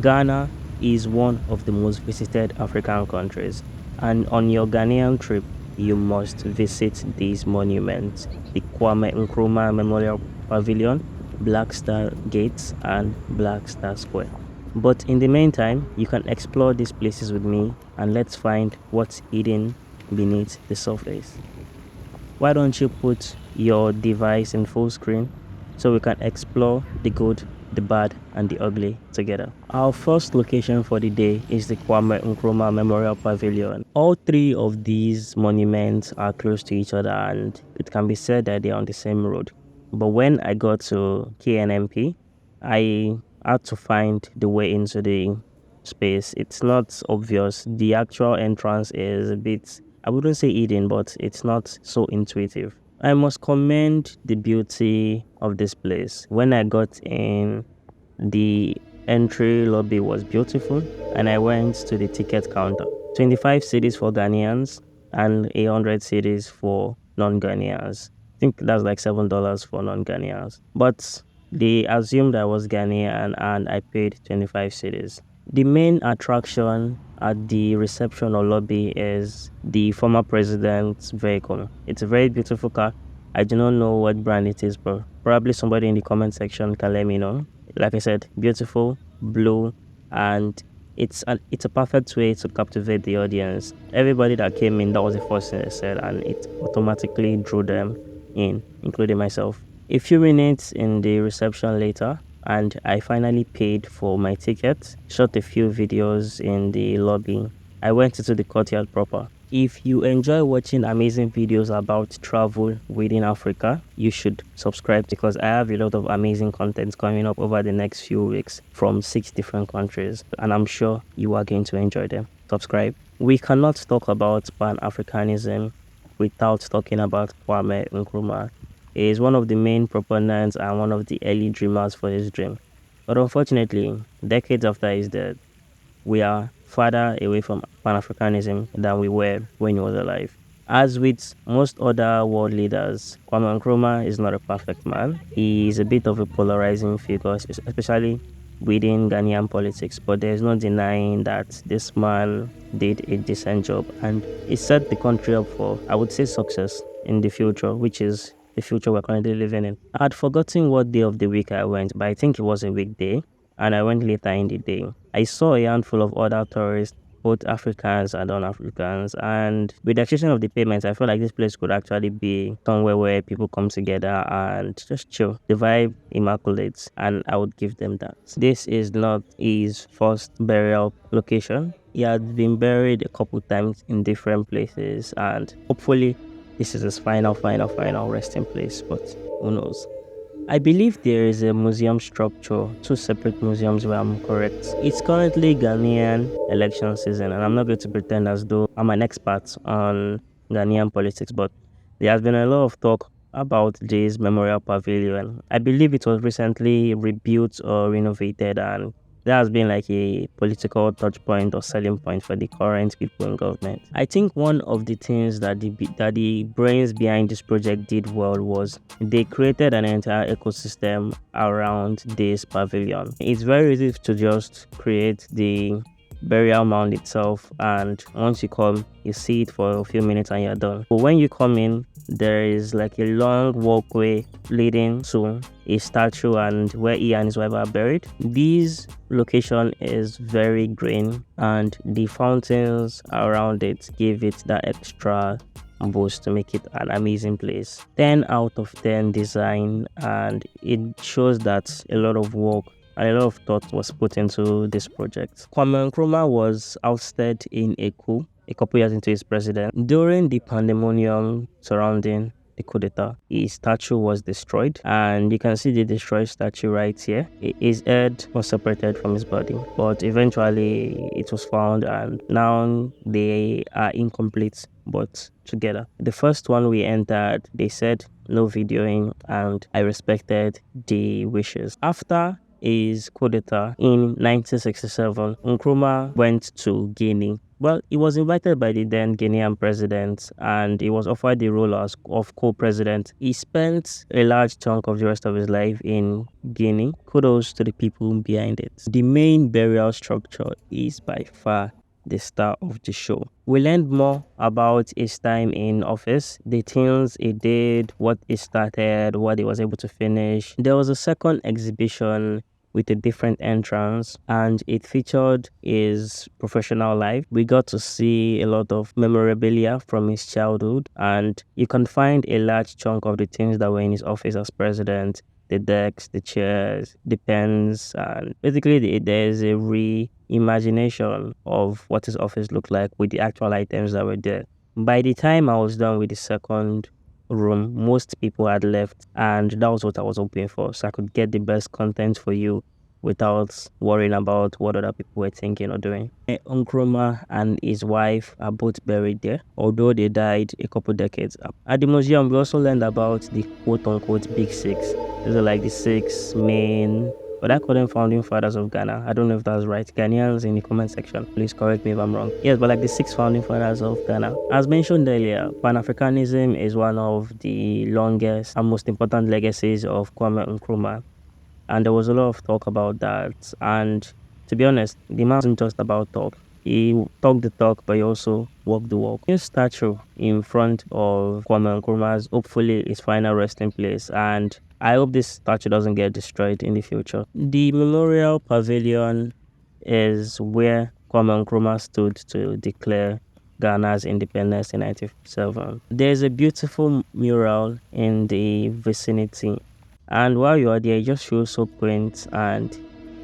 Ghana is one of the most visited African countries, and on your Ghanaian trip, you must visit these monuments: the Kwame Nkrumah Memorial Pavilion, Black Star Gates, and Black Star Square. But in the meantime, you can explore these places with me and let's find what's hidden beneath the surface. Why don't you put your device in full screen so we can explore the good, the bad, and the ugly together? Our first location for the day is the Kwame Nkrumah Memorial Pavilion. All three of these monuments are close to each other and it can be said that they're on the same road. But when I got to KNMP, I had to find the way into the space. It's not obvious. The actual entrance is a bit, I wouldn't say hidden, but it's not so intuitive. I must commend the beauty of this place. When I got in, the entry lobby was beautiful, and I went to the ticket counter. 25 cedis for Ghanaians and 100 cedis for non-Ghanaians. I think that's like $7 for non-Ghanaians. But they assumed I was Ghanaian and I paid 25 cedis. The main attraction at the reception or lobby is the former president's vehicle. It's a very beautiful car. I do not know what brand it is, but probably somebody in the comment section can let me know. Like I said, beautiful, blue, and it's a perfect way to captivate the audience. Everybody that came in, that was the first thing they said, and it automatically drew them in, including myself. A few minutes in the reception later, and I finally paid for my ticket, shot a few videos in the lobby. I went into the courtyard proper. If you enjoy watching amazing videos about travel within Africa, you should subscribe because I have a lot of amazing content coming up over the next few weeks from 6 different countries, and I'm sure you are going to enjoy them. Subscribe. We cannot talk about Pan-Africanism without talking about Kwame Nkrumah. He is one of the main proponents and one of the early dreamers for his dream. But unfortunately, decades after his death, we are farther away from Pan-Africanism than we were when he was alive. As with most other world leaders, Kwame Nkrumah is not a perfect man. He is a bit of a polarizing figure, especially within Ghanaian politics, but there's no denying that this man did a decent job and he set the country up for, I would say, success in the future, which is the future we're currently living in. I had forgotten what day of the week I went, but I think it was a weekday, and I went later in the day. I saw a handful of other tourists, both Africans and non-Africans, and with the exception of the payments, I felt like this place could actually be somewhere where people come together and just chill. The vibe immaculate, and I would give them that. This is not his first burial location. He had been buried a couple times in different places, and hopefully this is his final resting place, but who knows. I believe there is a museum structure, two separate museums where I'm correct. It's currently Ghanaian election season, and I'm not going to pretend as though I'm an expert on Ghanaian politics, but there has been a lot of talk about this memorial pavilion. I believe it was recently rebuilt or renovated, and that has been like a political touch point or selling point for the current people in government. I think one of the things that the brains behind this project did well was they created an entire ecosystem around this pavilion. It's very easy to just create the burial mound itself, and once you come you see it for a few minutes and you're done. But when you come in, there is like a long walkway leading to a statue and where he and his wife are buried. This location is very green and the fountains around it give it that extra boost to make it an amazing place. 10 out of 10 design, and it shows that a lot of work and a lot of thought was put into this project. Kwame Nkrumah was ousted in a coup a couple years into his presidency. During the pandemonium surrounding the coup d'etat, his statue was destroyed, and you can see the destroyed statue right here. His head was separated from his body, but eventually it was found, and now they are incomplete but together. The first one we entered, they said no videoing, and I respected the wishes. After his coup d'etat in 1967, Nkrumah went to Guinea. Well, he was invited by the then Guinean president and he was offered the role of co-president. He spent a large chunk of the rest of his life in Guinea. Kudos to the people behind it. The main burial structure is by far the star of the show. We learned more about his time in office, the things he did, what he started, what he was able to finish. There was a second exhibition with a different entrance and it featured his professional life. We got to see a lot of memorabilia from his childhood and you can find a large chunk of the things that were in his office as president, the decks, the chairs, the pens, and basically there's a reimagination of what his office looked like with the actual items that were there. By the time I was done with the second room, most people had left, and that was what I was hoping for, so I could get the best content for you without worrying about what other people were thinking or doing. Nkrumah and his wife are both buried there, although they died a couple decades up. At the museum, we also learned about the quote-unquote Big Six. Those are like the six main, but I call them founding fathers of Ghana. I don't know if that's right. Ghanaians in the comment section, please correct me if I'm wrong. Yes, but like the six founding fathers of Ghana. As mentioned earlier, Pan-Africanism is one of the longest and most important legacies of Kwame Nkrumah. And there was a lot of talk about that. And to be honest, the man wasn't just about talk. He talked the talk, but he also walked the walk. New statue in front of Kwame Nkrumah's, hopefully his final resting place, and I hope this statue doesn't get destroyed in the future. The Memorial Pavilion is where Kwame Nkrumah stood to declare Ghana's independence in 1957. There's a beautiful mural in the vicinity, and while you are there, it just feels so quaint and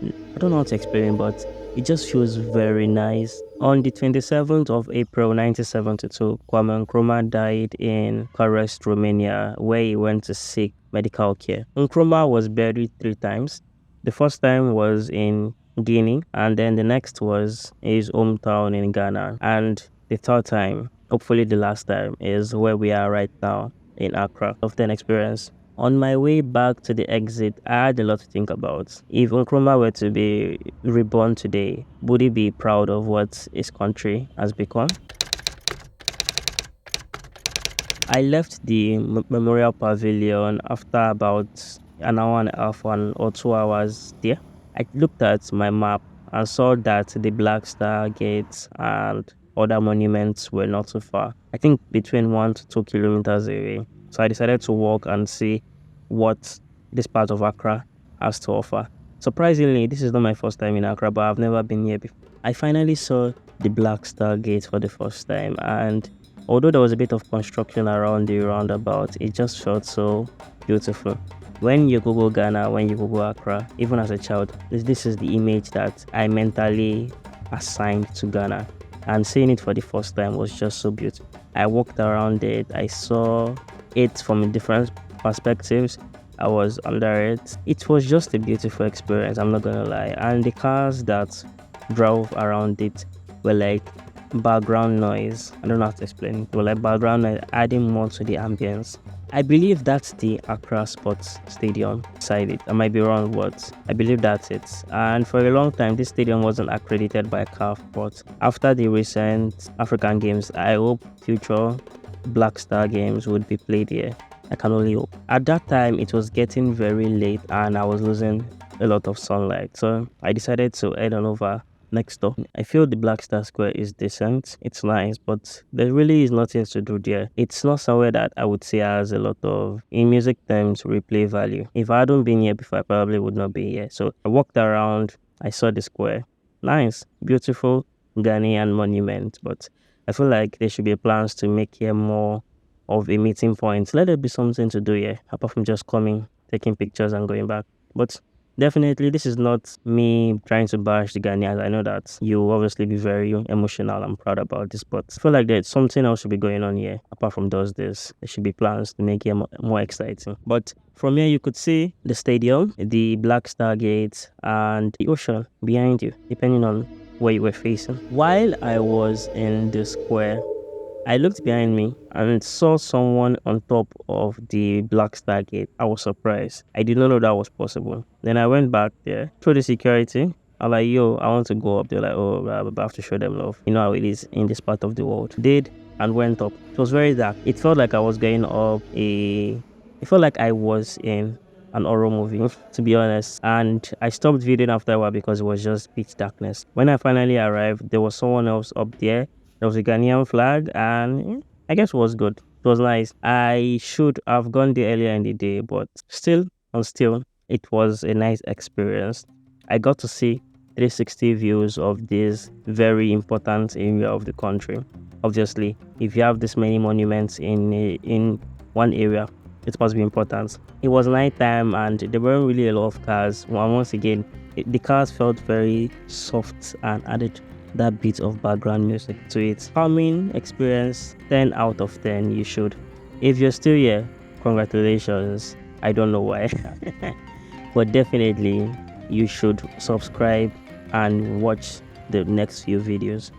I don't know how to explain, but it just feels very nice. On the 27th of April 1972, Kwame Nkrumah died in Bucharest, Romania, where he went to seek medical care. Nkrumah was buried 3 times. The first time was in Guinea, and then the next was his hometown in Ghana. And the third time, hopefully the last time, is where we are right now in Accra. Often experience. On my way back to the exit, I had a lot to think about. If Nkrumah were to be reborn today, would he be proud of what his country has become? I left the Memorial Pavilion after about an hour and a half, 1 or 2 hours there. I looked at my map and saw that the Black Star Gate and other monuments were not too far. I think between 1 to 2 kilometers away. So I decided to walk and see what this part of Accra has to offer. Surprisingly, this is not my first time in Accra, but I've never been here before. I finally saw the Black Star Gate for the first time, and although there was a bit of construction around the roundabout, it just felt so beautiful. When you Google Ghana, when you Google Accra, even as a child, this is the image that I mentally assigned to Ghana. And seeing it for the first time was just so beautiful. I walked around it, I saw it from different perspectives. I was under it. It was just a beautiful experience, I'm not gonna lie. And the cars that drove around it were like background noise. I don't know how to explain it. They were like background noise, adding more to the ambience. I believe that's the Accra Sports Stadium beside it. I might be wrong, but I believe that's it. And for a long time, this stadium wasn't accredited by CAF, but after the recent African Games, I hope future Black Star Games would be played here. I can only hope. At that time, it was getting very late and I was losing a lot of sunlight. So I decided to head on over next door. I feel the Black Star Square is decent. It's nice, but there really is nothing to do there. It's not somewhere that I would say has a lot of, in music terms, replay value. If I hadn't been here before, I probably would not be here. So I walked around, I saw the square. Nice, beautiful Ghanaian monument, but I feel like there should be plans to make here more of a meeting point. Let there be something to do here, apart from just coming, taking pictures and going back. But definitely, this is not me trying to bash the Ghanaians. I know that you obviously be very emotional and proud about this, but I feel like there's something else should be going on here. Apart from those this, there should be plans to make it more exciting. But from here, you could see the stadium, the Black Star Gate, and the ocean behind you, depending on where you were facing. While I was in the square, I looked behind me and saw someone on top of the Black Star Gate. I was surprised. I did not know that was possible. Then I went back there, through the security. I'm like, yo, I want to go up. They're like, oh, I have to show them love. You know how it is in this part of the world. Did and went up. It was very dark. It felt like I was going up It felt like I was in an horror movie, to be honest. And I stopped videoing after a while because it was just pitch darkness. When I finally arrived, there was someone else up there. There was a Ghanaian flag, and I guess it was good. It was nice. I should have gone there earlier in the day, but still, it was a nice experience. I got to see 360 views of this very important area of the country. Obviously, if you have this many monuments in one area, it must be important. It was nighttime and there weren't really a lot of cars. Once again, the cars felt very soft and added that bit of background music to it. Calming experience, 10 out of 10. You should. If you're still here, congratulations. I don't know why. But definitely you should subscribe and watch the next few videos.